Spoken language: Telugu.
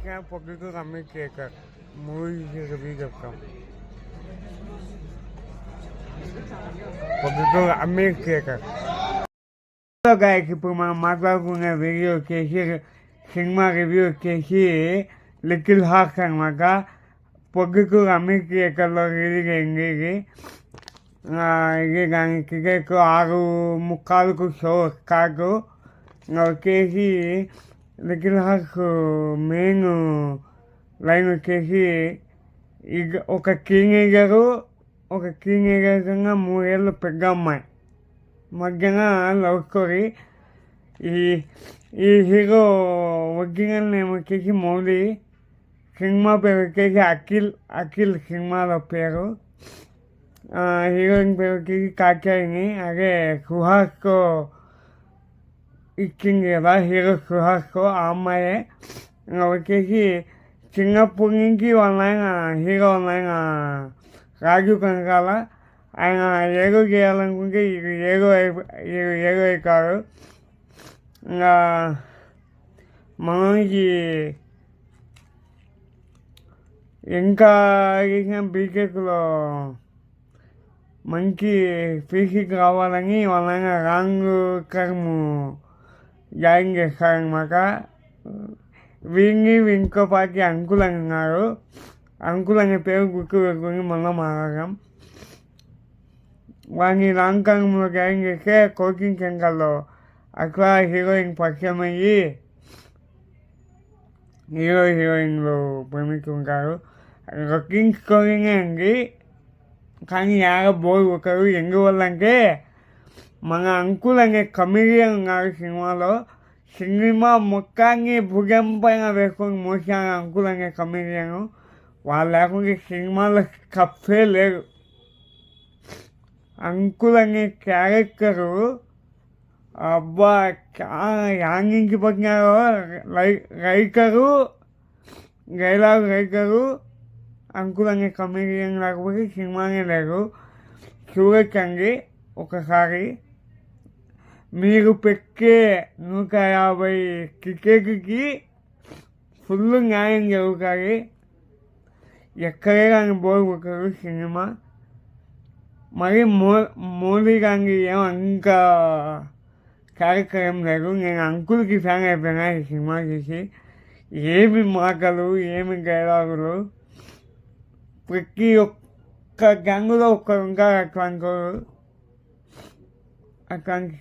क्या पब्लिक को हमें क्या मूवी रिव्यू చెప్తాం పబ్లిక్ అమ్మే కేక గాయకి ఇప్పుడు మనం మాట్లాడుకునే వీడియో వచ్చేసి సినిమా రివ్యూ వచ్చేసి లిటిల్ హార్ట్స్ అనమాట. పబ్లిక్ అమ్మే కేకల్లో రిలీజ్ అయింది. ఇది దాని టికెట్ 6:45కు షో స్టార్ట్. వచ్చేసి లిటిల్ హార్ట్స్ మెయిన్ లైన్ వచ్చేసి ఒక టీనేజరు కన్నా 3 ఏళ్ళు పెద్ద అమ్మాయి మధ్యన లవ్ స్టోరీ. ఈ హీరో ఒరిజినల్ నేమ్ వచ్చేసి మౌలి, సినిమా పేరు వచ్చేసి అఖిల్ సినిమాలో పేరు. హీరోయిన్ పేరు వచ్చేసి కాచాయిని. అదే సుహాస్కో ఇచ్చింది కదా హీరో సుహాస్కో, ఆ అమ్మాయే. వచ్చేసి చిన్నప్పటి నుంచి వాళ్ళ ఆయన హీరో వాళ్ళ ఆయన రాజు కనకాల ఆయన ఏదో చేయాలనుకుంటే ఏదో అయిపోయారు. ఇంకా మనకి ఇంకా బీటెక్లో మంచి ఫీజుకి రావాలని వాళ్ళ ఆయన రాంగ్ టర్మ్ జాయిన్ చేస్తారనమాట. వీడిని ఇంకో పార్టీ అంకుల్ అని ఉన్నారు. అంకుల్ అనే పేరు గుర్తు పెట్టుకుని మొన్న మాట్లాడడం. వాడిని లాంగ్ టర్మ్లో జాయిన్ చేస్తే కోచింగ్ సెంటర్లో అట్లా హీరోయిన్ పరిచయం అయ్యి హీరోయిన్లు ప్రేమించుకుంటారు. రొటీన్ స్టోరీనే అండి, కానీ బోర్ ఒకరు. ఎందువల్ల అంటే మన అంకుల్ అనే కమెడియన్ ఉన్నారు సినిమాలో. సినిమా మొత్తాన్ని భుజం పైన వేసుకొని మోసాను అంకుల్ అనే కమెడియన్. వాళ్ళు లేకుండా సినిమాలో కప్పే లేరు. అంకుల్ అనే క్యారెక్టరు అబ్బా యాంగించి పట్టినారో. డైలాగ్ రైటరు అంకుల్ అనే కమెడియన్ లేకపోతే సినిమానే లేదు. చూడొచ్చండి ఒకసారి. మీరు పెట్టే 150 టికెట్కి ఫుల్ న్యాయం జరుగుతుంది. ఎక్కడే కానీ బోర్ కొట్టరు సినిమా. మరి మోదీ గాంధీ ఇంకా క్యారెక్టర్ ఏం లేదు. నేను అంకుల్కి ఫ్యాన్ అయిపోయినా ఈ సినిమా చూసి. ఏమి మాటలు, ఏమి డైలాగులు. ప్రతి ఒక్క గ్యాంగులో ఒక్కరు ఉంటారు అట్లాంటి